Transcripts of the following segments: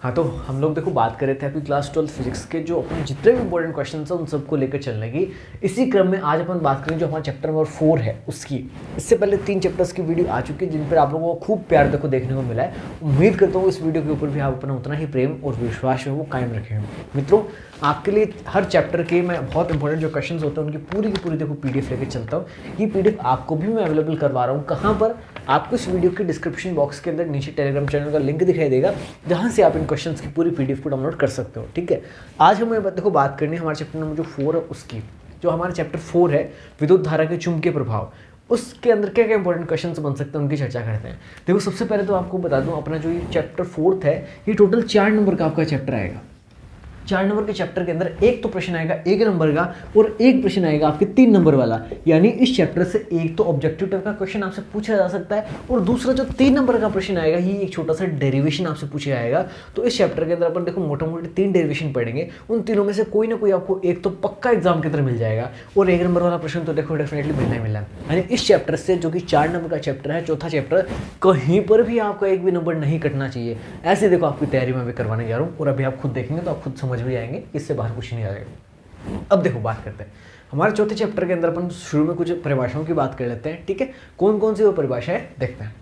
हाँ, तो हम लोग देखो बात कर रहे थे अभी क्लास 12 फिजिक्स के जो अपने जितने भी इंपॉर्टेंट क्वेश्चन हैं उन सबको लेकर चलने की। इसी क्रम में आज अपन बात करेंगे जो हमारा चैप्टर नंबर 4 है उसकी। इससे पहले 3 चैप्टर्स की वीडियो आ चुकी है जिन पर आप लोगों को खूब प्यार देखो देखने को मिला है। उम्मीद करता हूँ इस वीडियो के ऊपर भी आप अपना उतना ही प्रेम और विश्वास है वो कायम रखेंगे। मित्रों, आपके लिए हर चैप्टर के मैं बहुत इंपॉर्टेंट जो क्वेश्चंस होते हैं उनकी पूरी की पूरी देखो पीडीएफ लेकर चलता हूँ। ये पीडीएफ आपको भी मैं अवेलेबल करवा रहा हूँ। कहाँ पर? आपको इस वीडियो के डिस्क्रिप्शन बॉक्स के अंदर नीचे टेलीग्राम चैनल का लिंक दिखाई देगा, जहाँ से आप इन क्वेश्चंस की पूरी पीडीएफ को डाउनलोड कर सकते हो। ठीक है, आज हमें देखो बात करनी है हमारे चैप्टर नंबर जो 4 है उसकी। जो हमारा चैप्टर 4 है विद्युत धारा के चुंबकीय प्रभाव, उसके अंदर क्या क्या इंपॉर्टेंट क्वेश्चंस बन सकते हैं उनकी चर्चा करते हैं। देखो, सबसे पहले तो आपको बता दूं अपना जो ये चैप्टर 4 है ये टोटल 4 नंबर का आपका चैप्टर आएगा। 4 नंबर के चैप्टर के अंदर एक तो प्रश्न आएगा 1 नंबर का और एक प्रश्न आएगा आपके 3 नंबर वाला। यानी इस चैप्टर से एक तो ऑब्जेक्टिव टाइप का क्वेश्चन आपसे पूछा जा सकता है और दूसरा जो 3 नंबर का प्रश्न आएगा ये एक छोटा सा डेरिवेशन आपसे पूछा जाएगा। तो इस चैप्टर के अंदर अपन देखो मोटा मोटी 3 डेरिवेशन पढ़ेंगे। उन तीनों में से कोई ना कोई आपको एक तो पक्का एग्जाम के अंदर मिल जाएगा और 1 नंबर वाला प्रश्न तो देखो डेफिनेटली मिलना ही मिलना है। यानी इस चैप्टर से जो कि 4 नंबर का चैप्टर है, चौथा चैप्टर, कहीं पर भी आपका एक भी नंबर नहीं कटना चाहिए। ऐसे देखो आपकी तैयारी में भी करवाने जा रहा हूँ और अभी आप खुद देखेंगे तो आप खुद समझ भी आएंगे, इससे बाहर कुछ नहीं आएगा। अब देखो बात करते हैं हमारे चौथे चैप्टर के अंदर। अपन शुरू में कुछ परिभाषाओं की बात कर लेते हैं। ठीक है, कौन कौन सी वो परिभाषा है देखते हैं।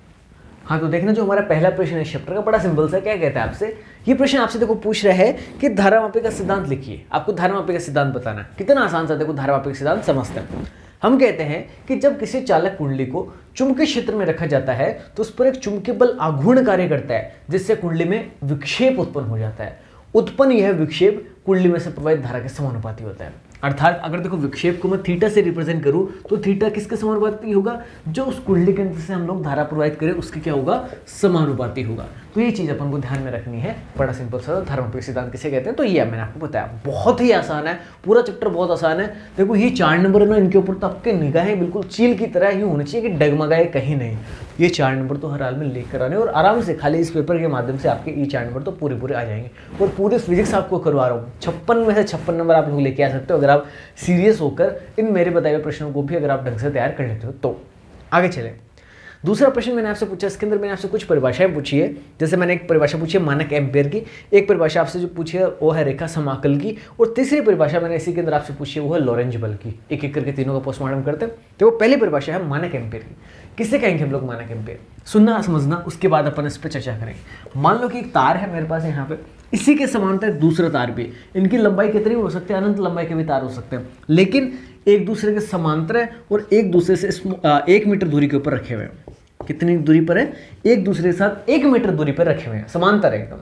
हाँ, तो देखना जो हमारा पहला प्रश्न है चैप्टर का बड़ा सिंपल सा, क्या कहता है आपसे, ये प्रश्न आपसे देखो पूछ रहा है कि धारामापी का सिद्धांत लिखिए। आपको धारामापी का सिद्धांत बताना है। कितना आसान सा, देखो धारामापी का सिद्धांत समझते हैं। हम कहते हैं कि जब किसी चालक कुंडली को चुंबकीय क्षेत्र में रखा जाता है तो उस पर एक चुंबकीय बल आघूर्ण कार्य करता है जिससे कुंडली में विक्षेप उत्पन्न हो जाता है। उत्पन्न यह विक्षेप कुंडली में से प्रवाहित धारा के समानुपाती होता है। अर्थात अगर देखो विक्षेप को मैं थीटा से रिप्रेजेंट करूं तो थीटा किसके समानुपाती होगा? जो उस कुंडली के अंदर से हम लोग धारा प्रवाहित करें उसके क्या होगा? समानुपाती होगा। तो ये चीज अपन को ध्यान में रखनी है। बड़ा सिंपल सा धारामापी सिद्धांत किसे कहते हैं तो ये मैंने आपको बताया, बहुत ही आसान है, पूरा चैप्टर बहुत आसान है। देखो ये 4 नंबर ना, इनके ऊपर तो आपके निगाहें बिल्कुल चील की तरह यूं होनी चाहिए कि डगमगाए कहीं नहीं। ये 4 नंबर तो हर हाल में लेकर आने और आराम से खाली इस पेपर के माध्यम से आपके ये 4 नंबर तो पूरे आ जाएंगे। और पूरे फिजिक्स आपको करवा रहा हूँ। 56 में से 56 नंबर आप लोग लेके आ सकते हो अगर आप सीरियस होकर इन मेरे बताए हुए प्रश्नों को भी अगर आप ढंग से तैयार कर लेते हो तो। आगे चले, दूसरा प्रश्न मैंने आपसे पूछा, इसके अंदर मैंने आपसे कुछ परिभाषाएं पूछी है। जैसे मैंने एक परिभाषा पूछी है मानक एम्पेयर की, एक परिभाषा आपसे जो पूछी है वो है रेखा समाकल की, और तीसरी परिभाषा मैंने इसी के अंदर आपसे पूछी है वो है लॉरेंज बल की। एक एक करके तीनों का पोस्टमार्टम करते हैं। तो वो पहली परिभाषा है मानक एम्पेयर की। किससे कहेंगे हम लोग मानक एम्पेयर? सुनना समझना, उसके बाद अपन इस पर चर्चा करेंगे। मान लो कि एक तार है मेरे पास यहाँ पे, इसी के समांतर एक दूसरा तार भी। इनकी लंबाई कितनी हो सकती है? अनंत लंबाई के भी तार हो सकते हैं, लेकिन एक दूसरे के समांतर है और एक दूसरे से 1 मीटर दूरी के ऊपर रखे हुए हैं। कितनी दूरी पर है? एक दूसरे के साथ 1 मीटर दूरी पर रखे हुए हैं, समांतर है एकदम।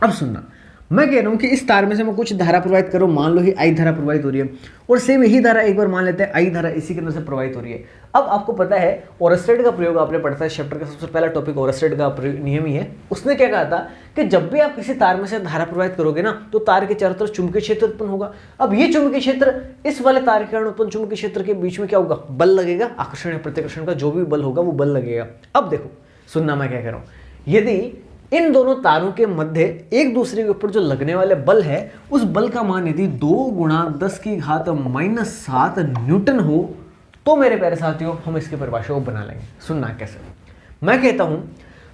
अब सुनना, मैं कह रहा हूं कि इस तार में से मैं कुछ धारा प्रवाहित करूं। मान लो ही आई धारा प्रवाहित हो रही है और सेम यही धारा एक बार मान लेते हैं आई धारा इसी के अंदर से प्रवाहित हो रही है। अब आपको पता है ओरस्टेड का प्रयोग आपने पढ़ा था, चैप्टर का सबसे पहला टॉपिक ओरस्टेड का नियम ही है। उसने क्या कहा था कि जब भी आप किसी तार में से धारा प्रवाहित करोगे ना तो तार के चारों तरफ चुंबकीय क्षेत्र उत्पन्न होगा। अब ये चुंबकीय क्षेत्र इस वाले तार के कारण उत्पन्न चुंबकीय क्षेत्र के बीच में क्या होगा? बल लगेगा, आकर्षण या प्रतिकर्षण का जो भी बल होगा वो बल लगेगा। अब देखो सुनना मैं क्या कह रहा हूं, यदि इन दोनों तारों के मध्य एक दूसरे के ऊपर जो लगने वाले बल है उस बल का मान यदि 2 × 10⁻⁻7 न्यूटन हो तो मेरे प्यारे साथियों हम इसके परिभाषा को बना लेंगे। सुनना कैसे, मैं कहता हूं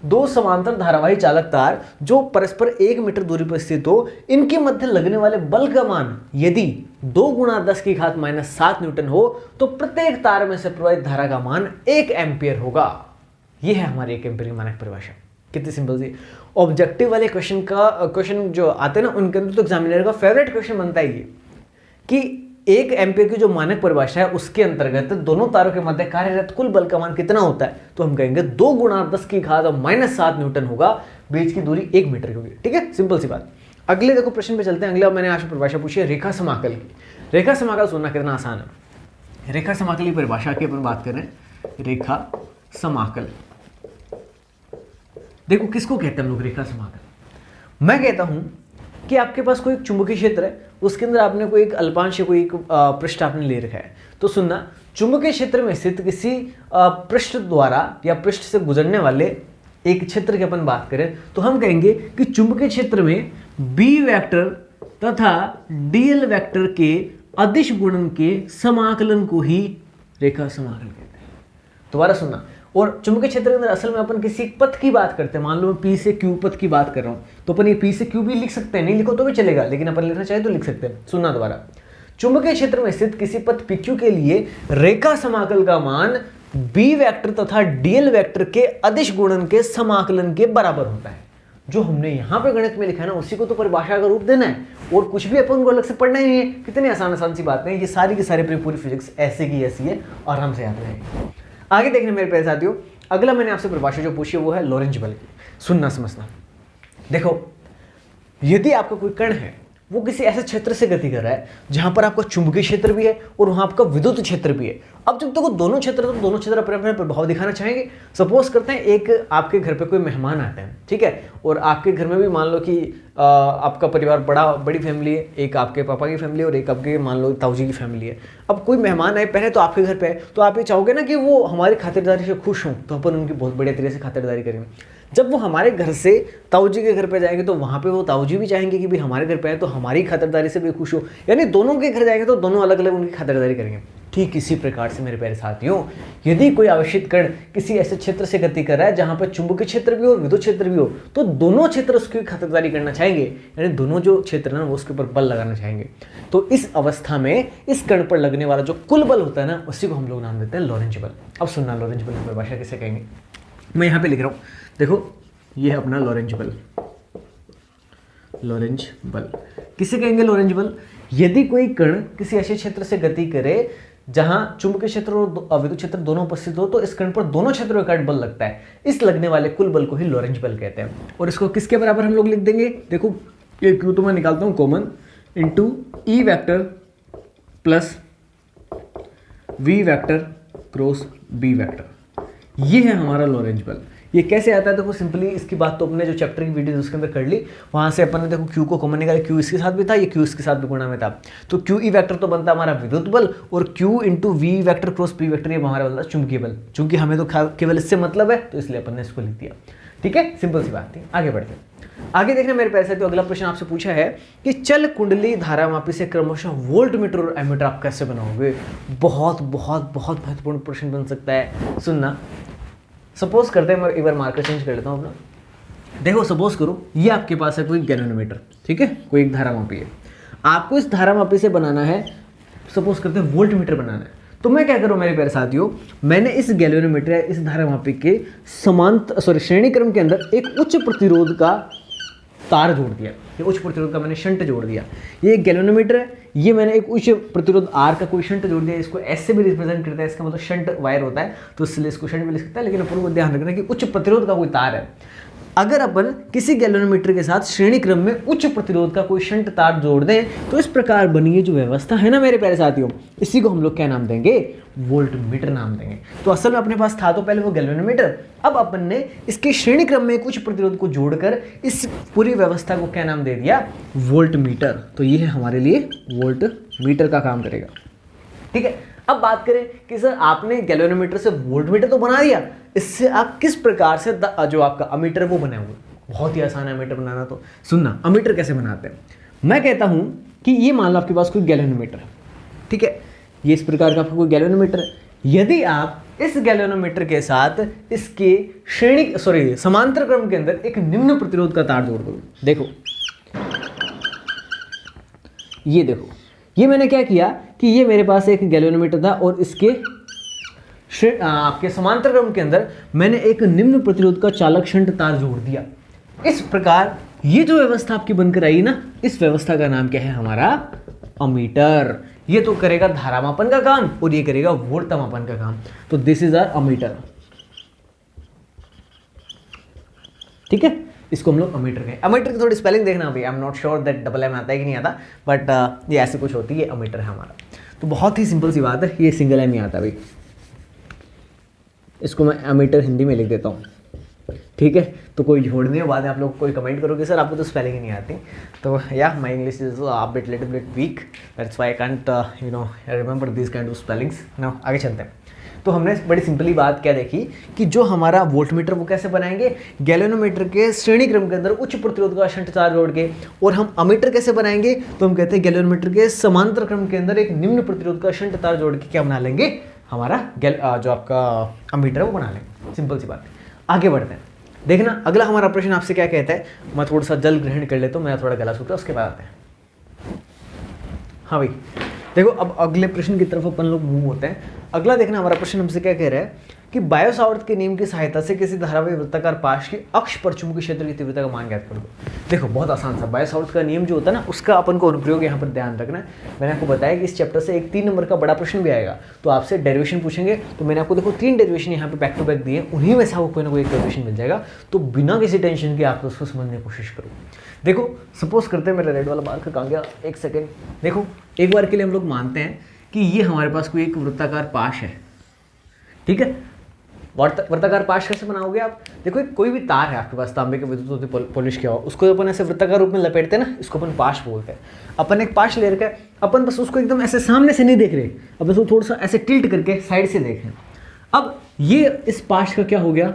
2 समांतर धारावाही चालक तार जो परस्पर 1 मीटर दूरी पर स्थित हो, इनके मध्य लगने वाले बल का मान यदि 2 × 10⁻⁷ न्यूटन हो तो प्रत्येक तार में से प्रवाहित धारा का मान 1 एम्पियर होगा। यह है हमारी 1 एम्पियर की मानक परिभाषा। कितनी सिंपल सी। ऑब्जेक्टिव वाले क्वेश्चन जो आते हैं ना उनके अंदर तो एग्जामिनर का फेवरेट क्वेश्चन बनता है ये कि 1 एम्पियर की जो मानक परिभाषा है उसके अंतर्गत दोनों तारों के मध्य कार्यरत कुल बल का मान कितना होता है? तो हम कहेंगे 2 × 10⁻⁻7 न्यूटन होगा। बीच की दूरी 1 मीटर की होगी। ठीक है, सिंपल सी बात। अगले देखो प्रश्न पे चलते हैं। अगला मैंने आपसे परिभाषा पूछी है रेखा समाकल की। रेखा समाकल सुनना कितना आसान है। रेखा समाकल की परिभाषा की अपन बात कर रहे हैं। रेखा समाकल देखो किसको कहते हैं हम लोग? रेखा समाकल। मैं कहता हूं कि आपके पास कोई एक चुंबकीय क्षेत्र है, उसके अंदर आपने कोई एक अल्पांश या कोई एक पृष्ठ आपने ले रखा है। तो सुनना, चुंबकीय क्षेत्र में स्थित किसी पृष्ठ द्वारा या पृष्ठ से गुजरने वाले एक क्षेत्र की अपन बात करें तो हम कहेंगे कि चुंबकीय क्षेत्र में बी वेक्टर तथा डीएल वेक्टर के अदिश गुणन के समाकलन को ही रेखा समाकल कहते हैं। दोबारा सुनना, और चुंबकीय क्षेत्र के अंदर असल में अपन किसी एक पथ की बात करते हैं। मान लो मैं पी से क्यू पथ की बात कर रहा हूँ, तो अपन ये पी से क्यू भी लिख सकते हैं, नहीं लिखो तो भी चलेगा, लेकिन अपन लिखना चाहे तो लिख सकते हैं। सुनना दोबारा, चुंबकीय क्षेत्र में स्थित किसी पथ PQ के लिए रेखा समाकल का मान बी वेक्टर तथा डीएल वेक्टर के अदिश गुणन के समाकलन के बराबर होता है। जो हमने यहां पे गणित में लिखा है ना, उसी को तो परिभाषा का रूप देना है, और कुछ भी अपन को अलग से पढ़ना ही नहीं है। कितनी आसान सी बातें हैं, ये सारी की सारी पूरी फिजिक्स ऐसे की ऐसी है, आराम से याद रहेगी। आगे देखने मेरे प्यारे साथियों, अगला मैंने आपसे परिभाषा जो पूछी है वो है लॉरेंज बल की। सुनना समझना, देखो यदि आपका कोई कण है वो किसी ऐसे क्षेत्र से गति कर रहा है जहां पर आपका चुंबकीय क्षेत्र भी है और वहां आपका विद्युत क्षेत्र भी है। अब जब तक वो दोनों क्षेत्र अपने अपने प्रभाव दिखाना चाहेंगे। सपोज करते हैं एक आपके घर पे कोई मेहमान आते हैं, ठीक है, और आपके घर में भी मान लो कि आपका परिवार बड़ी फैमिली है, एक आपके पापा की फैमिली और एक आपके मान लो ताऊ जी की फैमिली है। अब कोई मेहमान आए पहले तो आपके घर पे है, तो आप ये चाहोगे ना कि वो हमारी खातिरदारी से खुश हों, तो अपन उनकी बहुत बढ़िया तरीके से खातिरदारी करेंगे। जब वो हमारे घर से ताऊ जी के घर पे जाएंगे तो वहाँ पे वो ताऊ जी भी चाहेंगे कि भाई हमारे घर पे आए तो हमारी खातिरदारी से भी खुश हो, यानी दोनों के घर जाएंगे तो दोनों अलग अलग उनकी खातिरदारी करेंगे। ठीक इसी प्रकार से मेरे प्यारे साथियों, यदि कोई आवेशित कण किसी ऐसे क्षेत्र से गति कर रहा है जहां पर चुंबकीय क्षेत्र भी हो और विद्युत क्षेत्र भी हो, तो दोनों क्षेत्र उसकी खातिरदारी करना चाहेंगे, यानी दोनों जो क्षेत्र है ना वो उसके ऊपर बल लगाना चाहेंगे। तो इस अवस्था में इस कण पर लगने वाला जो कुल बल होता है ना, उसी को हम लोग नाम देते हैं लॉरेंज बल। अब सुनना, लॉरेंज बल की परिभाषा कैसे कहेंगे, मैं यहाँ पे लिख रहा हूँ, देखो ये है अपना लॉरेंज बल। लॉरेंज बल किसे कहेंगे? लॉरेंज बल यदि कोई कण किसी ऐसे क्षेत्र से गति करे जहां चुंबकीय क्षेत्र और विद्युत क्षेत्र दोनों उपस्थित हो, तो इस कण पर दोनों क्षेत्रों का बल लगता है। इस लगने वाले कुल बल को ही लॉरेंज बल कहते हैं। और इसको किसके बराबर हम लोग लिख देंगे? देखो ये क्यू तो मैं निकालता हूं common, into E vector plus V vector cross B vector, ये है हमारा लॉरेंज बल। ये कैसे आता है? देखो सिंपली इसकी बात तो अपने जो चैप्टर की वीडियो उसके अंदर कर ली, वहां से अपन ने देखो क्यू को कॉमन निकाला, क्यू इसके साथ भी था, ये क्यू इसके साथ भी गुणा में था, तो क्यू ई वेक्टर तो बनता हमारा विद्युत बल, और Q into V vector cross P vector ये हमारा बनता चुंबकीय बल। चूंकि हमें तो केवल इससे मतलब है तो इसलिए अपन ने इसको लिख दिया। ठीक है, सिंपल सी बात थी। आगे बढ़ते हैं, आगे देखना मेरे पैसे। तो अगला प्रश्न आपसे पूछा है कि चल कुंडली धारामापी से क्रमशः वोल्ट मीटर और एमीटर आप कैसे बनाओगे? बहुत बहुत बहुत महत्वपूर्ण प्रश्न बन सकता है। सुनना, सपोज करते हैं, मैं एक बार मार्कर चेंज कर लेता हूँ अपना। देखो सपोज करो ये आपके पास है कोई गैल्वेनोमीटर, ठीक है, कोई एक धारामापी है, आपको इस धारामापी से बनाना है, सपोज करते हैं वोल्ट मीटर बनाना है। तो मैं क्या करूँ मेरे प्यारे साथियों, मैंने इस गैल्वेनोमीटर या इस धारामापी के श्रेणी क्रम के अंदर एक उच्च प्रतिरोध का तार जोड़ दिया। ये उच्च प्रतिरोध का मैंने शंट जोड़ दिया। ये एक गैल्वेनोमीटर है, ये मैंने एक उच्च प्रतिरोध आर का कोई शंट जोड़ दिया। इसको एस से भी रिप्रेजेंट करता है, इसका मतलब शंट वायर होता है, तो इसलिए इसको शंट भी लिख सकता है, लेकिन अपन को ध्यान रखना है कि उच्च प्रतिरोध का कोई तार है। अगर अपन किसी गैल्वेनोमीटर के साथ श्रेणी क्रम में उच्च प्रतिरोध का कोई शंट तार जोड़ दें, तो इस प्रकार बनी ये जो व्यवस्था है ना मेरे प्यारे साथियों, इसी को हम लोग क्या नाम देंगे? वोल्ट मीटर नाम देंगे। तो असल में अपने पास था तो पहले वो गैल्वेनोमीटर, अब अपन ने इसके श्रेणी क्रम में कुछ प्रतिरोध को जोड़कर इस पूरी व्यवस्था को क्या नाम दे दिया? Volt meter. तो ये है हमारे लिए वोल्ट मीटर का काम करेगा। ठीक है, अब बात करें कि सर आपने गैल्वेनोमीटर से वोल्ट मीटर तो बना दिया, इससे आप किस प्रकार से जो आपका अमीटर वो बनाए हुए? बहुत ही आसान है अमीटर बनाना। तो सुनना, अमीटर कैसे बनाते हैं। मैं कहता हूं कि ये मान लो आपके पास कोई गैल्वेनोमीटर है, ठीक है, ये इस प्रकार का आपका कोई गैल्वेनोमीटर है। यदि आप इस गैल्वेनोमीटर के साथ इसके समांतर क्रम के अंदर एक निम्न प्रतिरोध का तार जोड़ दो, देखो ये देखो, ये मैंने क्या किया कि ये मेरे पास एक गैल्वेनोमीटर था और इसके आपके समांतर क्रम के अंदर मैंने एक निम्न प्रतिरोध का चालक शंट तार जोड़ दिया। इस प्रकार ये जो व्यवस्था आपकी बनकर आई ना, इस व्यवस्था का नाम क्या है? हमारा अमीटर। ये तो करेगा धारामापन का काम और ये करेगा वोल्टतामापन का काम। तो दिस इज आवर अमीटर। ठीक है, इसको हम लोग अमीटर कहें। अमीटर की थोड़ी स्पेलिंग देखना भाई, I am not sure that double M आता है कि नहीं आता, बट ये ऐसे कुछ होती है। ये अमीटर है हमारा। तो बहुत ही सिंपल सी बात है, ये सिंगल एम ही आता भाई। इसको मैं अमीटर हिंदी में लिख देता हूँ, ठीक है। तो कोई झोड़ नहीं है, बाद में आप लोग कोई कमेंट करोगे सर आपको तो स्पेलिंग ही नहीं आती। तो या my English is bit little bit weak, that's why I can't remember this kind of spellings. Now आगे चलते हैं। तो हमने बड़ी सिंपली बात क्या देखी कि जो हमारा वोल्टमीटर वो कैसे बनाएंगे? गैल्वेनोमीटर के श्रेणी क्रम के अंदर उच्च प्रतिरोध का शंट तार जोड़ के। और हम अमीटर कैसे बनाएंगे? तो हम कहते हैं गैल्वेनोमीटर के समांतर क्रम के अंदर एक निम्न प्रतिरोध का शंट तार जोड़ के क्या बना लेंगे? हमारा जो आपका अमीटर है वो बना लेंगे। सिंपल सी बात है। आगे बढ़ते हैं। देखना अगला हमारा प्रश्न आपसे क्या कहता है। मैं थोड़ा सा जल ग्रहण कर लेता हूँ, मेरा थोड़ा गला सूखा है, उसके बाद आते हैं। हाँ भाई देखो, अब अगले प्रश्न की तरफ अपन लोग मूव होते हैं। अगला देखना हमारा प्रश्न हमसे क्या कह रहा है कि बायो-सावर्त के नियम की सहायता से किसी धारावाही वृत्ताकार पाश की अक्ष पर चुंबकीय क्षेत्र की तीव्रता का मान ज्ञात कर दो। देखो बहुत आसान सा, बायो-सावर्त का नियम जो होता है ना, उसका अपन को अनुप्रयोग यहाँ पर ध्यान रखना है। मैंने आपको बताया कि इस चैप्टर से एक 3 नंबर का बड़ा प्रश्न भी आएगा, तो आपसे डेरिवेशन पूछेंगे। तो मैंने आपको देखो 3 डेरिवेशन यहाँ पे बैक टू बैक दिए, उन्हीं में से आपको कोई ना कोई एक डेरिवेशन मिल जाएगा। तो बिना किसी टेंशन के आप उसको समझने की कोशिश करो। देखो सपोज करते हैं, मेरा रेड वाला मार्कर कहाँ गया, एक सेकेंड। देखो एक बार के लिए हम लोग मानते हैं कि ये हमारे पास कोई एक वृत्ताकार पाश है, ठीक है। वृत्ताकार पाश कैसे बनाओगे आप? देखो एक कोई भी तार है आपके पास, तांबे के विद्युत से पॉलिश किया हुआ, उसको अपन ऐसे वृत्ताकार रूप में लपेटते हैं ना, इसको अपन पाश बोलते हैं। अपन एक पाश ले रखा है, अपन बस उसको एकदम ऐसे सामने से नहीं देख रहे, अब उसको थोड़ा सा ऐसे टिल्ट करके साइड से देख रहे हैं। अब ये इस पाश का क्या हो गया,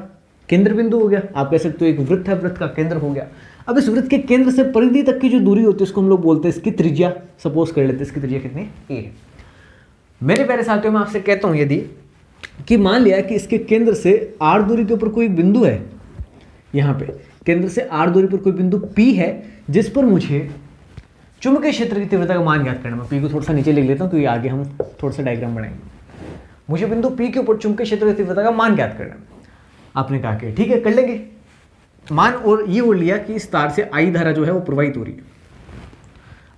केंद्र बिंदु हो गया। आप कह सकते हो एक वृत्त है, वृत्त का केंद्र हो गया। अब इस वृत्त के केंद्र से परिधि तक की जो दूरी होती है उसको हम लोग बोलते हैं इसकी त्रिज्या। सपोज कर लेते हैं इसकी त्रिज्या कितनी, ए है। मेरे प्यारे साथियों, मैं आपसे कहता हूं यदि कि मान लिया कि इसके केंद्र से r दूरी के ऊपर कोई बिंदु है, यहाँ पे केंद्र से r दूरी पर कोई बिंदु P है, जिस पर मुझे चुंबकीय क्षेत्र की तीव्रता का मान ज्ञात करना। मैं P को थोड़ा सा नीचे लिख लेता हूँ क्योंकि आगे हम थोड़ा सा डायग्राम बनाएंगे। मुझे बिंदु P के ऊपर चुंबकीय क्षेत्र की तीव्रता का मान ज्ञात करना। आपने कहा कि ठीक है कर लेंगे मान, और ये बोल लिया कि इस तार से I धारा जो है वो प्रवाहित हो रही है।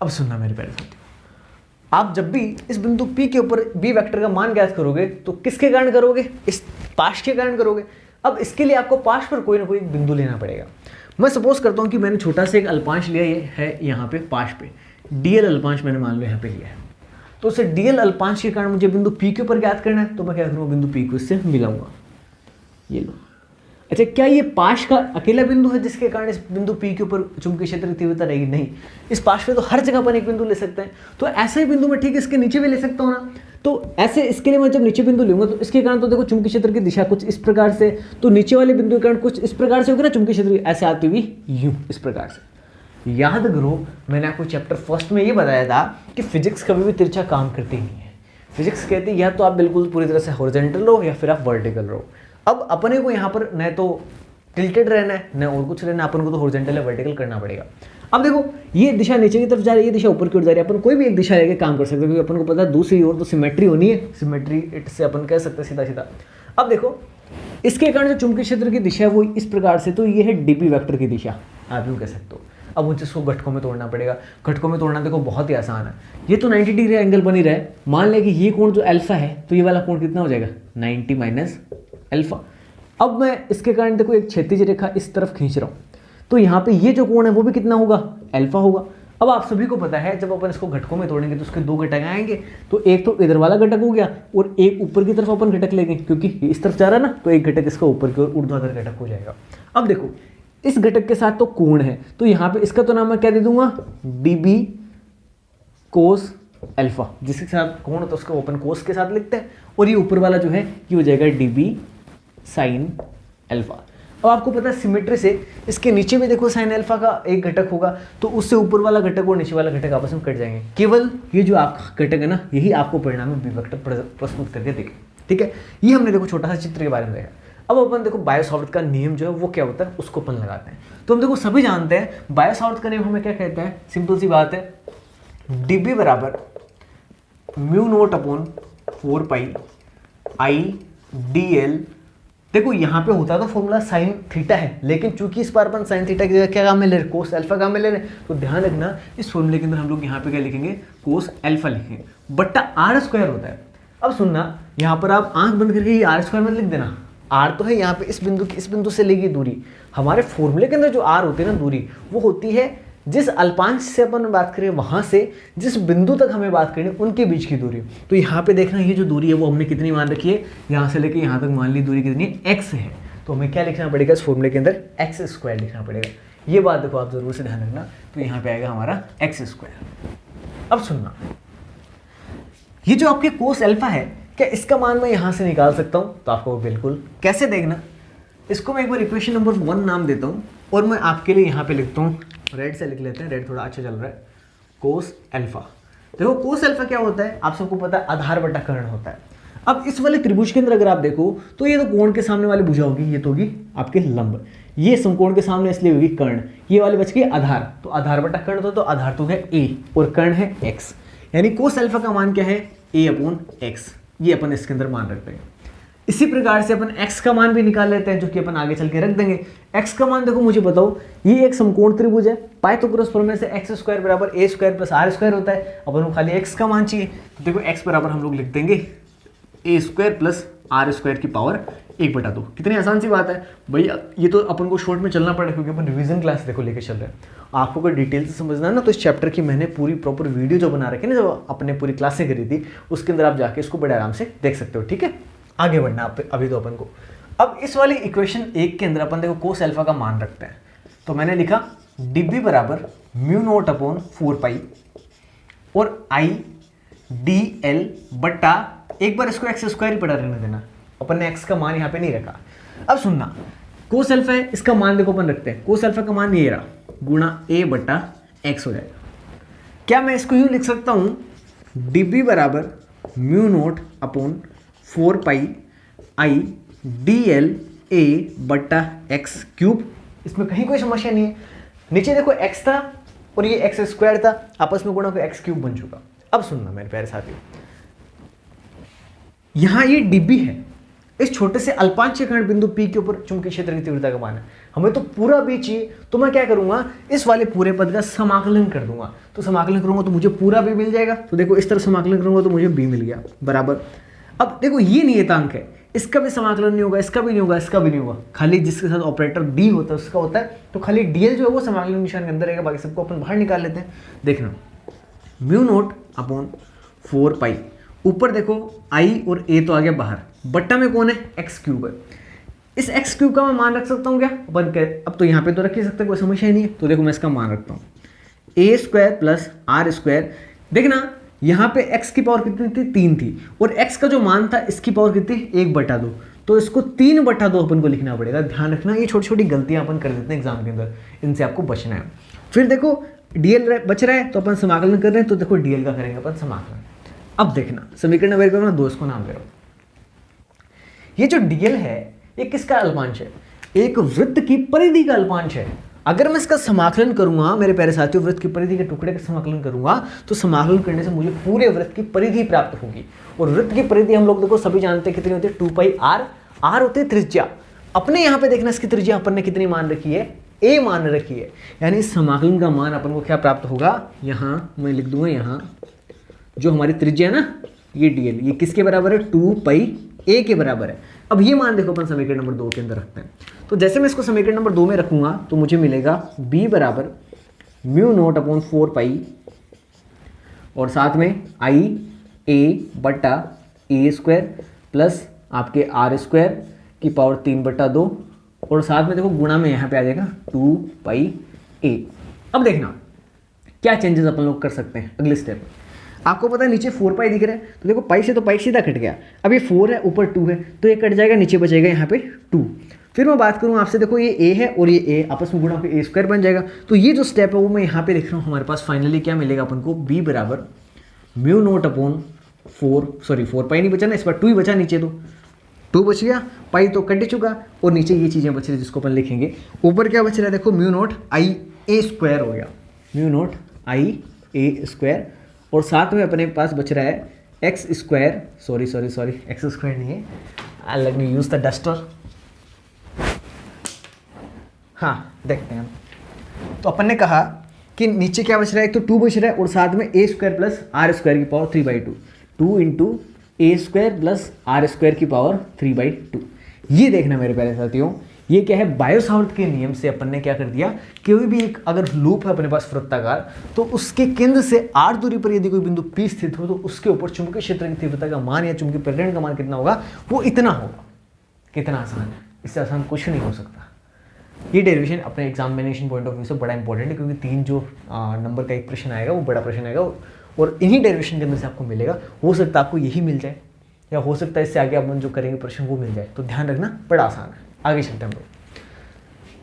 अब सुनना मेरे प्यारे साथियों, आप जब भी इस बिंदु P के ऊपर B वेक्टर का मान ज्ञात करोगे तो किसके कारण करोगे, इस पाश के कारण करोगे। अब इसके लिए आपको पाश पर कोई ना कोई एक बिंदु लेना पड़ेगा। मैं सपोज करता हूं कि मैंने छोटा सा एक अल्पांश लिया, ये है यहाँ पे पाश पे, dl अल्पांश मैंने मान लो यहाँ पे लिया है। तो उसे dl अल्पांश के कारण मुझे बिंदु P के ऊपर ज्ञात करना है। तो मैं क्या करूँगा, बिंदु P को इससे मिलाऊंगा, ये लो। अच्छा, क्या ये पाश का अकेला बिंदु है जिसके कारण इस बिंदु P के ऊपर चुंबकीय क्षेत्र की तीव्रता रहेगी? नहीं, इस पाश पे तो हर जगह पर एक बिंदु ले सकते हैं। तो ऐसा ही बिंदु मैं ठीक इसके नीचे भी ले सकता हूँ ना। तो ऐसे इसके लिए मैं जब नीचे बिंदु लूंगा तो इसके कारण तो देखो चुंबकीय क्षेत्र की दिशा कुछ इस प्रकार से, तो नीचे वाले बिंदु के कारण कुछ इस प्रकार से होगी ना चुंबकीय क्षेत्र, ऐसे आती हुई यूं इस प्रकार से। याद करो मैंने आपको चैप्टर फर्स्ट में ये बताया था कि फिजिक्स कभी भी तिरछा काम करती नहीं है। फिजिक्स कहती है या तो आप बिल्कुल पूरी तरह से हॉरिजॉन्टल रहो या फिर आप वर्टिकल रहो। अब अपने को यहाँ पर न तो टिल्टेड रहना है न और कुछ रहना, अपन को तो हॉरिजॉन्टल या वर्टिकल करना पड़ेगा। अब देखो ये दिशा नीचे की तरफ जा रही है, ये दिशा ऊपर की ओर जा रही है। अपन कोई भी एक दिशा लेके काम कर सकते हैं क्योंकि अपन को पता है दूसरी ओर तो सिमेट्री होनी है, सिमेट्री इट से अपन कह सकते हैं सीधा सीधा। अब देखो इसके कारण जो चुंबकीय क्षेत्र की दिशा है वो इस प्रकार से, तो ये है डीपी वेक्टर की दिशा, आप यूँ कह सकते हो। अब मुझे इसको घटकों में तोड़ना पड़ेगा। घटकों में तोड़ना देखो बहुत ही आसान है। ये तो 90 डिग्री एंगल बन ही रहा है। मान लें कि ये कोण जो अल्फा है तो ये वाला कोण कितना हो जाएगा, 90 माइनस अल्फा। अब मैं इसके कारण देखो एक क्षैतिज रेखा इस तरफ खींच रहा हूँ, तो यहाँ पे ये जो कोण है वो भी कितना होगा, अल्फा होगा। अब आप सभी को पता है जब अपन इसको घटकों में तोड़ेंगे तो उसके 2 घटक आएंगे। तो एक तो इधर वाला घटक हो गया और एक ऊपर की तरफ अपन घटक लेंगे क्योंकि इस तरफ जा रहा है ना, तो एक घटक इसका ऊपर की ओर ऊर्ध्वाधर घटक हो जाएगा। अब देखो इस घटक के साथ तो कोण है, तो यहाँ पे इसका तो नाम मैं क्या दे दूंगा, dB कोस अल्फा। जिसके साथ कोण होता है उसको ओपन कोस के साथ लिखते हैं, और ये ऊपर वाला जो है ये हो जाएगा dB साइन अल्फा। अब आपको पता है सिमेट्री से इसके नीचे में देखो साइन अल्फा का एक घटक होगा, तो उससे ऊपर वाला घटक और नीचे वाला घटक आपस में कट जाएंगे। केवल ये जो आपका घटक है ना, यही आपको परिणाम में बी वेक्टर प्रस्तुत करके देखे। ठीक है, ये हमने देखो छोटा सा चित्र के बारे में देखा। अब अपन देखो बायो-सावर्त का नियम जो है वो क्या होता है उसको अपन लगाते हैं। तो हम देखो सभी जानते हैं बायो-सावर्त का नियम हमें क्या कहते हैं, सिंपल सी बात है, dB बराबर म्यू नोट अपॉन 4 पाई आई dl। देखो यहाँ पे होता तो फॉर्मूला साइन थीटा है, लेकिन चूंकि इस बार अपन साइन थीटा की जगह क्या काम में ले रहे, कोस अल्फा काम में ले रहे हैं, तो ध्यान रखना इस फॉर्मूले के अंदर हम लोग यहाँ पे क्या लिखेंगे, कोस अल्फा लिखेंगे, बट्टा आर स्क्वायर होता है। अब सुनना, यहाँ पर आप आंख बंद करके ये आर स्क्वायर मत लिख देना। आर तो है यहाँ पे इस बिंदु से लेगी दूरी। हमारे फॉर्मूले के अंदर जो आर होती है ना दूरी, वो होती है जिस अल्पांश से अपन बात करें वहां से जिस बिंदु तक हमें बात करनी उनके बीच की दूरी। तो यहाँ पे देखना ये जो दूरी है वो हमने कितनी मान रखी है, यहाँ से लेके यहाँ तक मान ली दूरी कितनी है, x है। तो हमें क्या लिखना पड़ेगा इस फॉर्मूले के अंदर, एक्स स्क्वायर लिखना पड़ेगा। ये बात देखो आप जरूर से ध्यान रखना। तो यहाँ पे आएगा हमारा एक्स स्क्वायर। अब सुनना, ये जो आपके कोस अल्फा है, क्या इसका मान मैं यहाँ से निकाल सकता हूँ? तो आपको बिल्कुल, कैसे देखना, इसको मैं एक बार इक्वेशन नंबर 1 नाम देता हूँ और मैं आपके लिए यहाँ पे लिखता हूँ, रेड से लिख लेते हैं, रेड थोड़ा अच्छा चल रहा है, कोस अल्फा। देखो कोस अल्फा क्या होता है, आप सबको पता है आधार बटा कर्ण होता है। अब इस वाले त्रिभुज के अंदर अगर आप देखो तो ये तो कोण के सामने वाली भुजा होगी, ये तो होगी आपके लंब, ये समकोण के सामने इसलिए होगी कर्ण, ये वाले बच गए आधार, तो आधार बटा कर्ण तो आधार तो है a और कर्ण है x, यानी कोस अल्फा का मान क्या है a/x, ये अपन इसके अंदर मान रखते हैं। इसी प्रकार से अपन x का मान भी निकाल लेते हैं, जो कि अपन आगे चल के रख देंगे। x का मान देखो, मुझे बताओ, ये एक समकोण त्रिभुज है, पाइथागोरस प्रमेय से x² बराबर a² + r² होता है। अपन को खाली x का मान चाहिए, तो देखो x बराबर हम लोग लिख देंगे a² + r² की पावर 1/2। कितनी आसान सी बात है भैया, ये तो अपन को शॉर्ट में चलना पड़ेगा क्योंकि अपन रिवीजन क्लास देखो लेके चल रहे हैं। आपको अगर डिटेल से समझना है ना, तो इस चैप्टर की मैंने पूरी प्रॉपर वीडियो जो बना रखी है ना, जो अपने पूरी क्लासें करी थी, उसके अंदर आप जाके इसको बड़े आराम से देख सकते हो। ठीक है, आगे बढ़ना अभी तो अपन को। अब इस वाली इक्वेशन 1 के अंदर अपन देखो कोस अल्फा का मान रखते हैं, तो मैंने लिखा dB बराबर μ0/4π और I dl बट्टा, एक बार इसको x² ही पढ़ा रहने देना, अपन ने x का मान यहाँ पे नहीं रखा। अब सुनना, कोस अल्फा है, इसका मान देखो अपन रखते हैं, कोस अल्फा का मान ये रहा, गुणा a/x हो जाएगा। क्या मैं इसको यूँ लिख सकता हूँ, dB बराबर μ0/4π I dl a/x³। इसमें कहीं कोई समस्या नहीं है। नीचे देखो x था और ये x² था, आपस में गुणा को x³ बन चुका। अब सुनना मेरे प्यारे साथियों, यहां ये dB है, इस छोटे से अल्पांशकरण बिंदु P के ऊपर चुंबकीय क्षेत्र की तीव्रता का मान है। हमें तो पूरा B चाहिए, तो मैं क्या करूंगा, इस वाले पूरे पद का समाकलन कर दूंगा। तो समाकलन करूंगा तो मुझे पूरा B मिल जाएगा। तो देखो इस तरह समाकलन करूंगा तो मुझे B मिल गया बराबर। अब देखो ये नियतांक है, इसका भी समाकलन नहीं होगा, इसका भी नहीं होगा, इसका भी नहीं होगा, खाली जिसके साथ ऑपरेटर D होता है उसका होता है। तो खाली DL जो है वो समाकलन निशान के अंदर रहेगा, बाकी सबको अपन बाहर निकाल लेते हैं। देखना μ0/4π, ऊपर देखो I और A तो आ गया बाहर, बट्टा में कौन है, x³ है। इस x³ का मैं मान रख सकता हूँ क्या, अपन अब तो यहाँ पे तो रख ही सकते, कोई समस्या ही नहीं है। तो देखो मैं इसका मान रखता हूँ a² + r²। देखना यहाँ पे x की पावर कितनी थी, 3 थी, और x का जो मान था इसकी पावर कितनी, 1/2, तो इसको 3/2 अपन को लिखना पड़ेगा। ध्यान रखना, ये छोटी छोटी गलतियां अपन कर देते हैं एग्जाम के अंदर, इनसे आपको बचना है। फिर देखो dl बच रहा है तो अपन समाकलन कर रहे हैं, तो देखो dl का करेंगे अपन समाकलन। अब देखना समीकरण अवेयर करो ना, 2 इसको नाम दे रहा हूं। ये जो dl है ये किसका अल्पांश है, एक वृत्त की परिधि का अल्पांश है। अगर मैं इसका समाकलन करूंगा मेरे प्यारे साथियों, वृत्त की परिधि के टुकड़े का समाकलन करूंगा, तो समाकलन करने से मुझे पूरे वृत्त की परिधि प्राप्त होगी। और वृत्त की परिधि हम लोग देखो सभी जानते हैं कितनी होती है, 2πr, r होती है त्रिज्या। अपने यहाँ पे देखना इसकी त्रिज्या अपन ने कितनी मान रखी है, a मान रखी है, यानी इस समाकलन का मान अपन को क्या प्राप्त होगा, यहाँ मैं लिख दूंगा, यहाँ जो हमारी त्रिज्या है ना ये dl, ये किसके बराबर है, 2πa के बराबर है। अब ये मान देखो अपन समीकरण नंबर 2 के अंदर रखते हैं। तो जैसे मैं इसको समीकरण नंबर 2 में रखूंगा तो मुझे मिलेगा b बराबर μ0/4π और साथ में I a/a² प्लस आपके r² की पावर 3/2 और साथ में देखो गुणा में यहाँ पे आ जाएगा 2πa। अब देखना क्या चेंजेस अपन लोग कर सकते हैं अगले स्टेप में। आपको पता है नीचे 4π दिख रहा है, तो देखो पाई से तो पाई सीधा कट गया। अब ये 4 है, ऊपर 2 है, तो ये कट जाएगा, नीचे बचेगा यहाँ पे 2। फिर मैं बात करूँ आपसे, देखो ये a है और ये a आपस में गुणा पे a² बन जाएगा। तो ये जो स्टेप है वो मैं यहाँ पे लिख रहा हूँ। हमारे पास फाइनली क्या मिलेगा अपन को, b बराबर μ0/4, 4π नहीं बचा ना, इस बार 2 ही बचा, नीचे तो 2 बच गया, पाई तो कट चुका और नीचे ये चीज़ें बच रही जिसको अपन लिखेंगे। ऊपर क्या बच रहा है, देखो μ0 हो गया, μ0 और साथ में अपने पास बच रहा है x², सॉरी x² नहीं है, let me use the duster. हाँ देखते हैं, तो अपन ने कहा कि नीचे क्या बच रहा है, एक तो 2 बच रहा है और साथ में a² + r² की पावर 3/2, 2 × a² + r² की पावर 3/2। ये देखना मेरे प्यारे साथियों, ये क्या है, बायो-सावर्त के नियम से अपन ने क्या कर दिया, कोई भी एक अगर लूप है अपने पास वृत्ताकार, तो उसके केंद्र से r दूरी पर यदि कोई बिंदु P स्थित हो तो उसके ऊपर चुंबकीय क्षेत्र की तीव्रता का मान या चुंबकीय प्रेरण का मान कितना होगा, वो इतना होगा। कितना आसान है, इससे आसान कुछ नहीं हो सकता। ये डेरिवेशन अपने एग्जामिनेशन पॉइंट ऑफ व्यू से बड़ा इंपॉर्टेंट है, क्योंकि 3 जो नंबर का एक प्रश्न आएगा वो बड़ा प्रश्न आएगा और इन्हीं डेरिवेशन के अंदर से आपको मिलेगा। हो सकता है आपको यही मिल जाए या हो सकता है इससे आगे अपन जो करेंगे प्रश्न वो मिल जाए, तो ध्यान रखना, बड़ा आसान है। आगे चलते हैं हम लोग।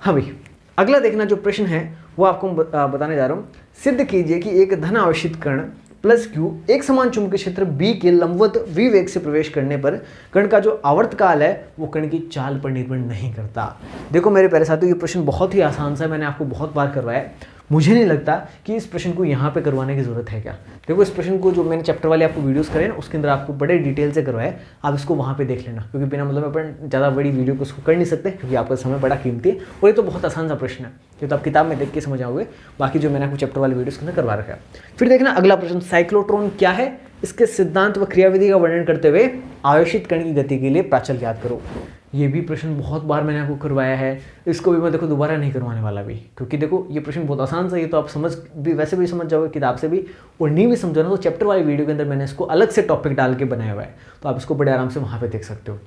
हाँ भाई, अगला देखना जो प्रश्न है वो आपको बताने जा रहा हूँ। सिद्ध कीजिए कि एक धन आवेशित कण प्लस क्यू एक समान चुंबकीय क्षेत्र बी के लंबवत v वेग से प्रवेश करने पर कण का जो आवर्तकाल है वो कण की चाल पर निर्भर नहीं करता। देखो मेरे प्यारे साथियों, ये प्रश्न बहुत ही आसान सा है, मैंने आपको बहुत बार करवाया है। मुझे नहीं लगता कि इस प्रश्न को यहाँ पे करवाने की जरूरत है क्या। देखो इस प्रश्न को जो मैंने चैप्टर वाले आपको वीडियोस करे ना, उसके अंदर आपको बड़े डिटेल से करवाए, आप इसको वहाँ पे देख लेना, क्योंकि बिना मतलब अपन ज़्यादा बड़ी वीडियो को उसको कर नहीं सकते, क्योंकि आपका समय बड़ा कीमती है और ये तो बहुत आसान सा प्रश्न है, ये तो आप किताब में देख के समझ आओगे। बाकी जो मैंने आपको चैप्टर वाले वीडियोस के अंदर करवा रखा है। फिर देखना अगला प्रश्न, साइक्लोट्रॉन क्या है, इसके सिद्धांत व क्रियाविधि का वर्णन करते हुए आवेशित कण की गति के लिए प्राचल याद करो। ये भी प्रश्न बहुत बार मैंने आपको करवाया है, इसको भी मैं देखो दोबारा नहीं करवाने वाला भी, क्योंकि देखो ये प्रश्न बहुत आसान सा, ये तो आप समझ भी वैसे भी समझ जाओगे किताब से भी, और नहीं भी समझो ना तो चैप्टर वाली वीडियो के अंदर मैंने इसको अलग से टॉपिक डाल के बनाया हुआ है, तो आप इसको बड़े आराम से वहाँ पे देख सकते हो।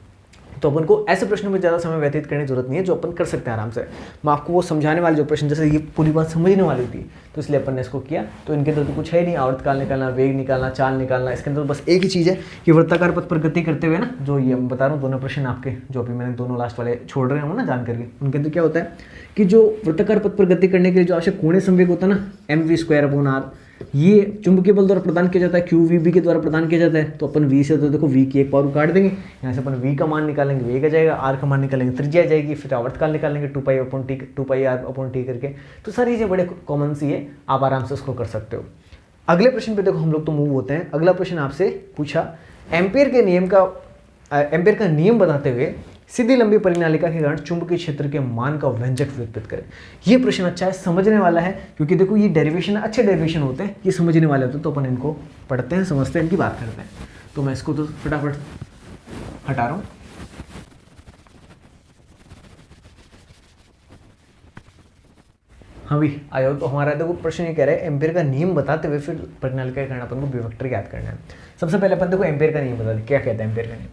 तो अपन को ऐसे प्रश्नों में ज़्यादा समय व्यतीत करने की जरूरत नहीं है, जो अपन कर सकते हैं आराम से। मैं आपको वो समझाने वाले जो प्रश्न, जैसे ये पूरी बात समझने वाली थी, तो इसलिए अपन ने इसको किया। तो इनके अंदर तो कुछ है नहीं, आवर्तकाल निकालना, वेग निकालना, चाल निकालना, इसके अंदर बस एक ही चीज़ है कि वृत्ताकार पथ पर गति करते हुए ना, जो ये मैं बता रहा हूँ दोनों प्रश्न आपके, जो अभी मैंने दोनों लास्ट वाले छोड़ रहे हैं ना जान करके, उनके अंदर क्या होता है कि जो वृत्ताकार पथ पर गति करने के लिए जो आवश्यक कोणीय संवेग होता है ना, mv²/r, ये चुंबकीय बल द्वारा प्रदान किया जाता है, QVB के द्वारा प्रदान किया जाता है। तो अपन V से तो देखो V की एक पावर काट देंगे, यहाँ से अपन V का मान निकालेंगे, वेग आ जाएगा, R का मान निकालेंगे, त्रिज्या आ जाएगी, फिर आवर्तकाल निकालेंगे 2πr/t करके। तो सारी चीज़ें बड़े कॉमन सी है, आप आराम से उसको कर सकते हो। अगले प्रश्न पे देखो हम लोग तो मूव होते हैं। अगला प्रश्न आपसे पूछा, एम्पियर का नियम बताते हुए सीधी लंबी परिनालिका के कारण चुंबकीय क्षेत्र के मान का व्यंजक व्युत्पत्ति करें। ये प्रश्न अच्छा है, समझने वाला है, क्योंकि देखो ये डेरिवेशन अच्छे डेरिवेशन होते हैं, ये समझने वाले होते हैं, तो अपन इनको पढ़ते हैं, समझते हैं, इनकी बात करते हैं। तो मैं इसको तो फटाफट हटा रहा हूँ। हाँ भी आयो, तो हमारा देखो प्रश्न ये कह रहा है एम्पियर का नियम बताते हुए फिर परिनालिका के कारण अपन को विभक्टर याद करना है। सबसे पहले अपन देखो एम्पियर का नियम बता दें, क्या कहता है एम्पियर का नियम।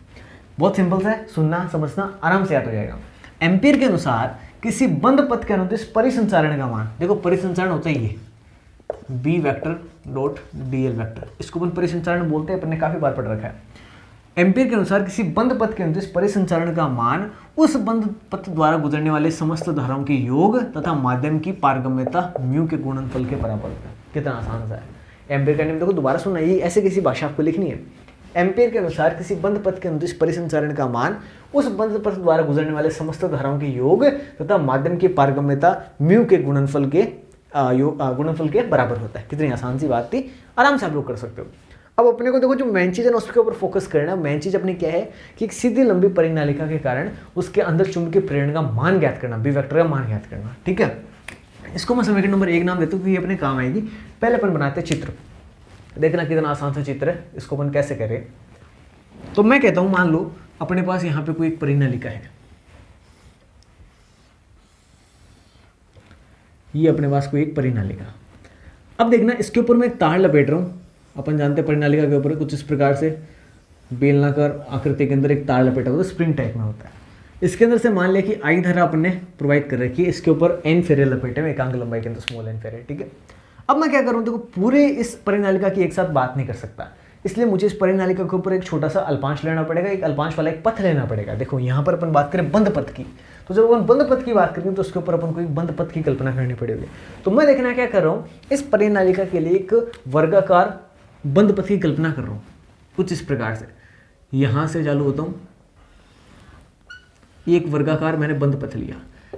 बहुत सिंपल है, सुनना समझना आराम से याद हो जाएगा। एम्पियर के अनुसार किसी बंद पथ के अनुदिश परिसंचारण का मान, देखो परिसंचारण होता है ये B/dl वेक्टर, इसको अपन परिसंचारण बोलते हैं, अपन ने काफी बार पढ़ रखा है। एम्पियर के अनुसार किसी बंद पथ के अनुदिश परिसंचारण का मान उस बंद पथ द्वारा गुजरने वाले समस्त धाराओं के योग तथा माध्यम की पारगम्यता म्यू के गुणनफल के बराबर होता है। कितना आसान सा है। एम्पियर का नियम देखो दोबारा सुनना, ये ऐसे किसी भाषा आपको लिखनी है। एम्पियर के अनुसार किसी बंद पथ के अनुदिश परिसंचारण का मान उस बंद पथ द्वारा गुजरने वाले समस्त धाराओं के योग तथा माध्यम की पारगम्यता म्यू के गुणनफल के बराबर होता है। कितनी आसान सी बात थी, आराम से आप लोग कर सकते हो। अब अपने को देखो जो मेन चीज है ना उसके ऊपर फोकस करना। मेन चीज अपनी क्या है कि एक सीधी लंबी परिनालिका के कारण उसके अंदर चुंबकीय प्रेरण का मान ज्ञात करना, बी वेक्टर का मान ज्ञात करना। ठीक है, इसको मैं समीकरण नंबर 1 नाम देता हूँ, ये अपने काम आएगी। पहले अपन बनाते हैं चित्र, देखना कितना आसान सा चित्र है, इसको अपन कैसे करें। तो मैं कहता हूं मान लो अपने पास यहां पे कोई एक परिनालिका है, ये अपने पास कोई एक परिनालिका। अब देखना इसके ऊपर मैं एक तार लपेट रहा हूं। अपन जानते हैं परिनालिका के ऊपर कुछ इस प्रकार से बेलनाकार आकृति के अंदर एक तार लपेटा होता है, स्प्रिंग टाइप में होता है। इसके अंदर से मान लिया कि आई धारा अपन ने प्रोवाइड कर रखी है, इसके ऊपर एन फेरे लपेटे हुए एकांक लंबाई के अंदर स्मॉल एन फेरे। ठीक है, अब मैं क्या करूं, देखो पूरे इस परिनालिका की एक साथ बात नहीं कर सकता, इसलिए मुझे इस परिनालिका के ऊपर एक छोटा सा अल्पांश लेना पड़ेगा, एक अल्पांश वाला एक पथ लेना पड़ेगा। देखो यहाँ पर अपन बात करें बंद पथ की, तो जब अपन बंद पथ की बात करेंगे तो उसके ऊपर अपन को एक बंद पथ की कल्पना करनी पड़ेगी। तो मैं देखना क्या कर रहा हूँ, इस परिनालिका के लिए एक वर्गाकार बंद पथ की कल्पना कर रहा हूँ कुछ इस प्रकार से। यहां से चालू होता हूँ, एक वर्गाकार मैंने बंद पथ लिया,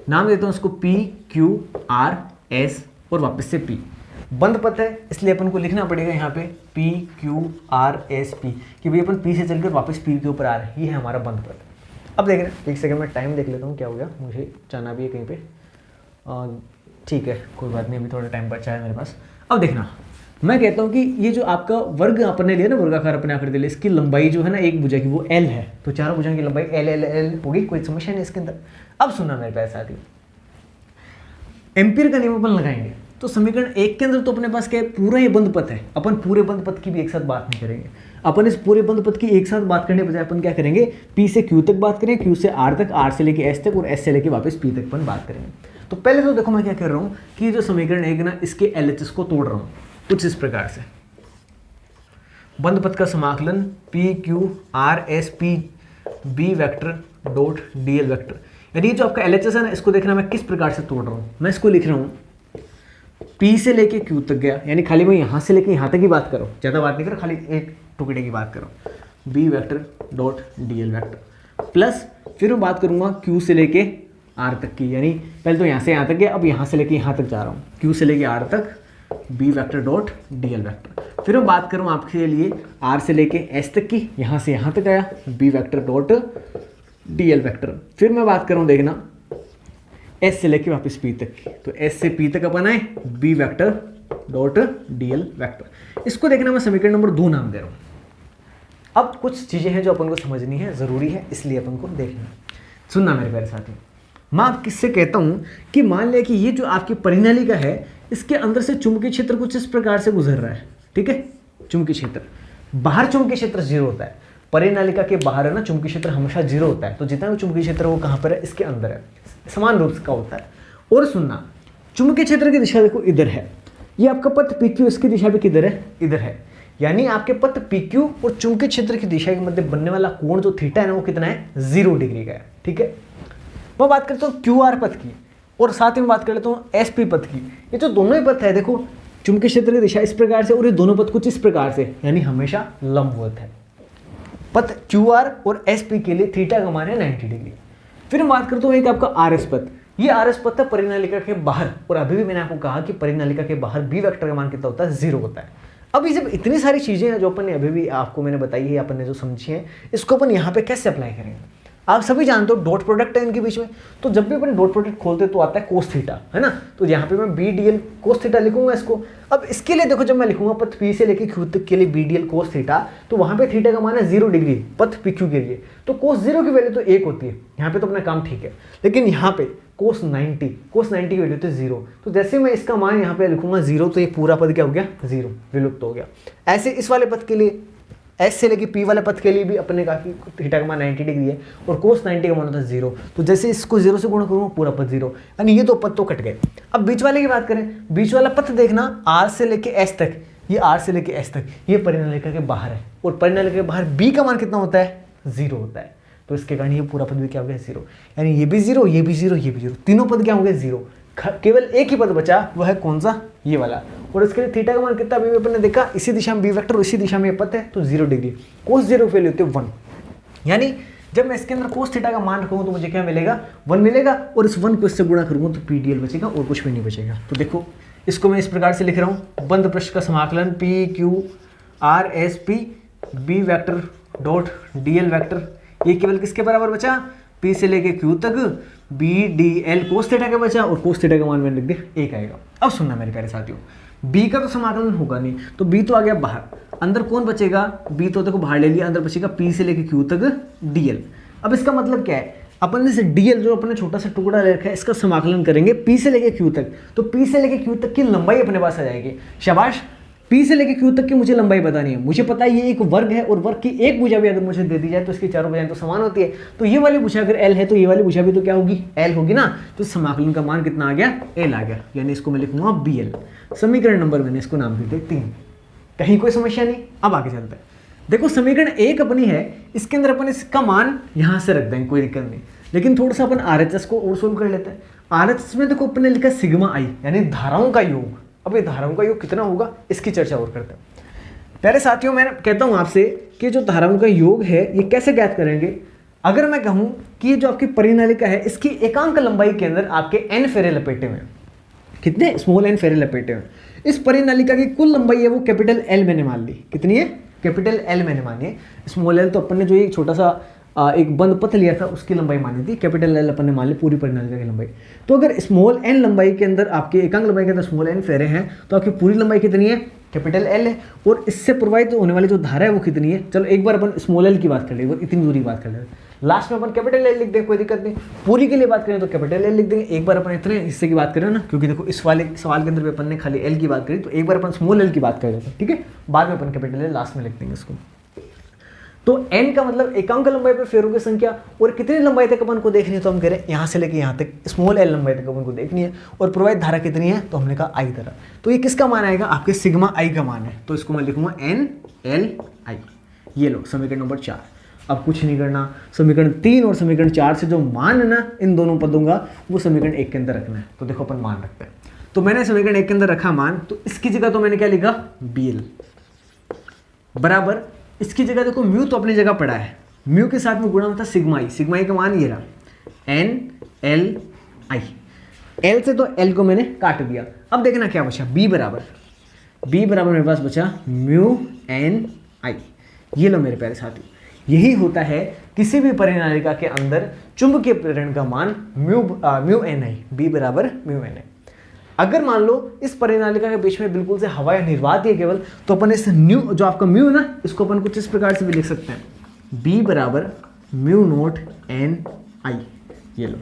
नाम देता हूँ उसको PQRS और वापस से P। बंद पथ है इसलिए अपन को लिखना पड़ेगा यहाँ पे PQRSP कि भाई अपन P से चलकर वापस P के ऊपर आ रहे हैं, ये है हमारा बंद पथ। अब देख रहे हैं, एक सेकंड में टाइम देख लेता हूँ क्या हो गया, मुझे जाना भी है कहीं पे। ठीक है कोई बात नहीं, अभी थोड़ा टाइम बचा है मेरे पास। अब देखना मैं कहता हूँ कि ये जो आपका वर्ग अपन ने लिया ना, वर्गाकार अपने आकृति लिया, इसकी लंबाई जो है ना एक भुजा की वो L है, तो चारों भुजाओं की लंबाई L होगी, कोई समस्या नहीं इसके अंदर। अब सुनना मेरे पास साथी, एम्पियर का नियम अपन लगाएंगे तो समीकरण 1 के अंदर तो अपने पास क्या है, पूरा ये बंद पथ है। अपन पूरे बंद पथ की भी एक साथ बात नहीं करेंगे, अपन इस पूरे बंद पथ की एक साथ बात करने बजाय अपन क्या करेंगे, P से Q तक बात करेंगे, Q से R तक, R से लेके S तक और S से लेके वापस P तक अपन बात करेंगे। तो पहले तो देखो मैं क्या कर रहा हूँ कि जो समीकरण 1 ना, इसके LHS को तोड़ रहा हूँ कुछ इस प्रकार से। बंद पथ का समाकलन PQRSP B vector dot DL vector, यानी जो आपका LHS है ना, इसको देखना मैं किस प्रकार से तोड़ रहा हूँ। मैं इसको लिख रहा हूँ P से लेके Q तक गया, यानी खाली मैं यहाँ से लेके यहाँ तक की बात करो, ज़्यादा बात नहीं करो, खाली एक टुकड़े की बात करो, B vector dot DL vector plus फिर मैं बात करूँगा Q से लेके R तक की, यानी पहले तो यहाँ से यहाँ तक गया, अब यहाँ से लेके यहाँ तक जा रहा हूँ, Q से लेके R तक B vector dot DL vector. फिर मैं बात करूँ आपके लिए R से लेके S तक की, यहाँ से यहाँ तक आया B vector dot DL vector. फिर मैं बात करूँ देखना S से लेके वापस P तक की, तो S से P तक अपन आए B vector dot DL vector. इसको देखना मैं समीकरण नंबर 2 नाम दे रहा हूँ। अब कुछ चीज़ें हैं जो अपन को समझनी है, ज़रूरी है, इसलिए अपन को देखना। सुनना मेरे प्यारे साथियों, मैं आप किससे कहता हूँ कि मान लिया कि ये जो आपकी परिनालिका है, इसके अंदर से चुंबकीय क्षेत्र कुछ इस प्रकार से गुजर रहा है, ठीक है। चुंबकीय क्षेत्र बाहर, चुंबकीय क्षेत्र 0 होता है, परिनालिका के बाहर है ना चुंबकीय क्षेत्र हमेशा 0 होता है। तो जितना भी चुंबकीय क्षेत्र वो कहाँ पर है, इसके अंदर है, समान रूप का होता है। और सुनना, चुंबकीय क्षेत्र की दिशा देखो इधर है, ये आपका पथ PQ, इसकी दिशा भी किधर है, इधर है, यानी आपके पथ PQ और चुंबकीय क्षेत्र की दिशा के मध्य बनने वाला कोण जो थीटा है ना, वो कितना है, 0 डिग्री का है, ठीक है। मैं बात करता हूँ QR पथ की और साथ में बात कर लेता हूँ SP पथ की। ये जो दोनों ही पथ है देखो, चुंबकीय क्षेत्र की दिशा इस प्रकार से और ये दोनों पथ कुछ इस प्रकार से, यानी हमेशा लंबवत है। पथ QR और SP के लिए थीटा का मान है 90 डिग्री। फिर मैं बात करता हूँ एक आपका RS पथ, ये RS पथ है परिनालिका के बाहर, और अभी भी मैंने आपको कहा कि परिनालिका के बाहर B वेक्टर का मान कितना होता है, 0 होता है। अभी जब इतनी सारी चीजें हैं जो अपन ने अभी भी आपको मैंने बताई है, अपन ने जो समझी है, इसको अपन यहाँ पे कैसे अप्लाई करेंगे। आप सभी जानते हो डॉट प्रोडक्ट है इनके बीच में, तो जब भी अपन डॉट प्रोडक्ट खोलते तो आता है कोस थीटा, है ना। तो यहाँ पे मैं BDL कोस थीटा लिखूंगा इसको। अब इसके लिए देखो, जब मैं लिखूंगा पथ P से लेके Q तक के लिए BDL कोस थीटा, तो वहां पे थीटा का मान है 0 डिग्री पथ PQ के लिए, तो कोस 0 की वैल्यू तो 1 होती है, यहाँ पे तो अपना काम ठीक है। लेकिन यहाँ पे कोस 90 की वैल्यू तो 0, तो जैसे मैं इसका मान यहाँ पे लिखूंगा 0, तो ये पूरा पद क्या हो गया, 0 विलुप्त हो गया। ऐसे इस वाले पद के लिए, S से लेके P वाले पथ के लिए भी अपने कहा कि थीटा का मान 90 डिग्री है और कोस 90 का मान होता है 0, तो जैसे इसको 0 से गुणा करूँगा पूरा पथ 0, यानी ये दो पथ तो कट गए। अब बीच वाले की बात करें, बीच वाला पथ देखना R से लेके S तक, ये R से लेके S तक, ये परिनालिका के बाहर है, और परिनालिका के बाहर B का मान कितना होता है, 0 होता है। तो इसके कारण ये पूरा पद भी क्या हो गया, 0, यानी ये भी 0, ये भी 0, ये भी 0, तीनों पद क्या हो गए, 0। केवल एक ही पद बचा, वह है कौन सा, ये वाला। और इसके लिए थीटा का मान कितना अभी अपन ने देखा, इसी दिशा में B वेक्टर, इसी दिशा में ये पथ है, तो 0 डिग्री। कोस 0 पे लेते 1, यानी जब मैं इसके अंदर कोस थीटा का मान रखूंगा तो मुझे क्या मिलेगा, 1 मिलेगा, और इस 1 को इससे गुणा करूंगा तो PDL बचेगा और कुछ भी नहीं बचेगा। तो देखो इसको मैं इस प्रकार से लिख रहा हूँ, बंद पृष्ठ का समाकलन PQRSP B vector dot DL vector, ये केवल किसके बराबर बचा, P से लेके Q तक BDL कोस थीटा का बचा, और कोस थीटा का मान मैंने लिख दिया 1 आएगा। अब सुनना मेरे प्यारे साथियों, B का तो समाकलन होगा नहीं, तो B तो आ गया बाहर, अंदर कौन बचेगा, B तो देखो बाहर ले लिया, अंदर बचेगा P से लेके Q तक DL। अब इसका मतलब क्या है, अपन जैसे DL जो अपने छोटा सा टुकड़ा ले रखा है, इसका समाकलन करेंगे P से लेके Q तक, तो P से लेके Q तक की लंबाई अपने पास आ जाएगी। शाबाश, P से लेके Q तक की मुझे लंबाई बतानी है, मुझे पता है ये एक वर्ग है, और वर्ग की एक भुजा भी अगर मुझे दे दी जाए तो इसकी चारों भुजाएं तो समान होती है। तो ये वाली भुजा अगर L है तो ये वाली भुजा भी तो क्या होगी, L होगी ना। तो समाकलन का मान कितना आ गया, L आ गया, यानी इसको मैं लिखूंगा BL। समीकरण नंबर मैंने इसको नाम दिए 3। कहीं कोई समस्या नहीं। अब आगे चलते हैं, देखो समीकरण 1 अपनी है, इसके अंदर अपन इसका मान यहाँ से रख देंगे, कोई दिक्कत नहीं, लेकिन थोड़ा सा अपन RHS को और सोल्व कर लेते हैं। RHS में देखो अपन ने लिखा सिग्मा I, यानी धाराओं का योग। अब ये धाराओं का योग कितना होगा, इसकी चर्चा और करते हैं। प्यारे साथियों, मैं कहता हूं आपसे कि जो धाराओं का योग है ये कैसे ज्ञात करेंगे। अगर मैं कहूं कि ये जो आपकी परिनालिका है, इसकी एकांक लंबाई के अंदर आपके n फेरे लपेटे हुए हैं, कितने, स्मॉल n फेरे लपेटे हुए हैं। इस परिनालिका की कुल लंबाई है वो कैपिटल L मैंने मान ली, कितनी है, कैपिटल L मैंने मानी है। स्मॉल l तो अपन ने जो एक छोटा सा एक बंद पथ लिया था उसकी लंबाई मानी थी, कैपिटल L अपन ने मान ली पूरी परिनालिका की लंबाई। तो अगर स्मॉल n लंबाई के अंदर आपके एकांक लंबाई के अंदर स्मॉल n फेरे हैं, तो आपकी पूरी लंबाई कितनी है, कैपिटल L है। और इससे प्रवाहित होने वाली जो धारा है वो कितनी है, चलो एक बार अपन स्मॉल l की बात कर लेंगे, इतनी दूरी बात कर लेंगे, लास्ट में अपन कैपिटल L लिख देंगे, कोई दिक्कत नहीं। पूरी के लिए बात करें तो कैपिटल L लिख देंगे। एक बार अपन इतने हिस्से की बात करें ना, क्योंकि देखो इस वाले सवाल के अंदर भी अपन ने खाली L की बात करी, तो एक बार अपन स्मॉल l की बात कर लेते हैं, ठीक है, बाद में अपन कैपिटल L लास्ट में लिख देंगे इसको। तो n का मतलब एकांक लंबाई पर फेरों की संख्या, और कितनी लंबाई तक अपन को देखनी है, तो हम कह रहे हैं यहाँ से लेके यहाँ तक स्मॉल l लंबाई तक अपन को देखनी है। और प्रवाहित धारा कितनी है, तो हमने कहा I धारा, तो ये किसका मान आएगा, आपके सिग्मा I का मान है, तो इसको मैं लिखूंगा NLI। ये लो समीकरण नंबर 4। अब कुछ नहीं करना, समीकरण 3 और समीकरण 4 से जो मान है ना इन दोनों पदों का, वो समीकरण 1 के अंदर रखना है। तो देखो अपन मान रखते हैं, तो मैंने समीकरण 1 के अंदर रखा मान, तो इसकी जगह तो मैंने क्या लिखा, BL बराबर, इसकी जगह देखो म्यू तो अपनी जगह पड़ा है, म्यू के साथ में गुणा होता सिग्मा ई, सिग्मा ई का मान ये रहा NLI, L से तो L को मैंने काट दिया। अब देखना क्या बचा, B बराबर मेरे पास बचा म्यू NI। ये लो मेरे प्यारे साथियों, यही होता है किसी भी परिनालिका के अंदर चुंबकीय प्रेरण का मान म्यू NI, B बराबर म्यू NI। अगर मान लो इस परिनालिका के बीच में बिल्कुल से हवा या निर्वात है केवल, तो अपन इस म्यू, जो आपका म्यू है ना, इसको अपन कुछ इस प्रकार से भी लिख सकते हैं, B बराबर म्यू नोट NI। ये लो,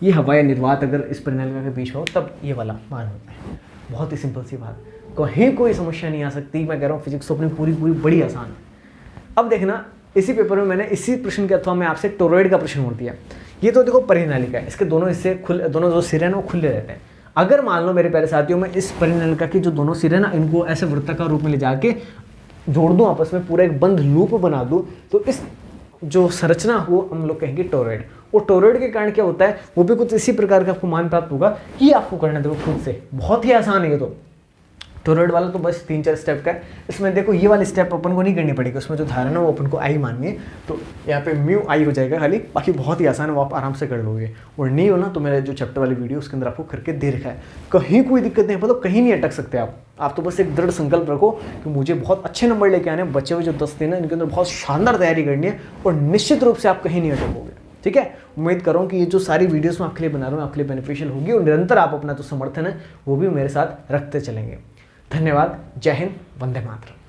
ये हवा या निर्वात अगर इस परिनालिका के बीच में हो तब ये वाला मान होता है। बहुत ही सिंपल सी बात, कहीं कोई समस्या नहीं आ सकती। मैं कह रहा हूँ फिजिक्स तो अपनी पूरी बड़ी आसान है। अब देखना, इसी पेपर में मैंने इसी प्रश्न के अथवा में आपसे टोरॉइड का प्रश्न मोड़ दिया। ये तो देखो परिनालिका है, इसके दोनों हिस्से दोनों जो सिरे हैं वो खुले रहते हैं। अगर मान लो मेरे प्यारे साथियों, मैं इस परिनालिका की जो दोनों सिरे ना, इनको ऐसे वृत्ताकार रूप में ले जाके जोड़ दूं आपस में, पूरा एक बंद लूप बना दूं, तो इस जो संरचना हो हम लोग कहेंगे टोरॉइड। वो टोरॉइड के कारण क्या होता है, वो भी कुछ इसी प्रकार का आपको मान प्राप्त होगा। ये आपको करना देखो खुद से, बहुत ही आसान है ये तो। टोरॉइड वाला तो बस 3-4 स्टेप का है। इसमें देखो ये वाली स्टेप अपन को नहीं करनी पड़ेगी, उसमें जो धारणा वो अपन को आई माननी है, तो यहाँ पे म्यू आई हो जाएगा खाली। बाकी बहुत ही आसान है, वो आप आराम से कर लोगे। और नहीं हो ना तो मेरे जो चैप्टर वाली वीडियो उसके अंदर आपको करके दे रखा है। कहीं कोई दिक्कत नहीं, मतलब कहीं नहीं अटक सकते आप तो बस एक दृढ़ संकल्प रखो कि मुझे बहुत अच्छे नंबर लेके आने, बचे हुए जो 10 दिन है इनके अंदर बहुत शानदार तैयारी करनी है, और निश्चित रूप से आप कहीं नहीं अटकोगे। ठीक है, उम्मीद करूँ कि ये जो सारी वीडियोस मैं आपके लिए बना रहा हूँ आपके लिए बेनिफिशियल होगी, और निरंतर आप अपना जो समर्थन है वो भी मेरे साथ रखते चलेंगे। धन्यवाद, जय हिंद, वंदे मातरम।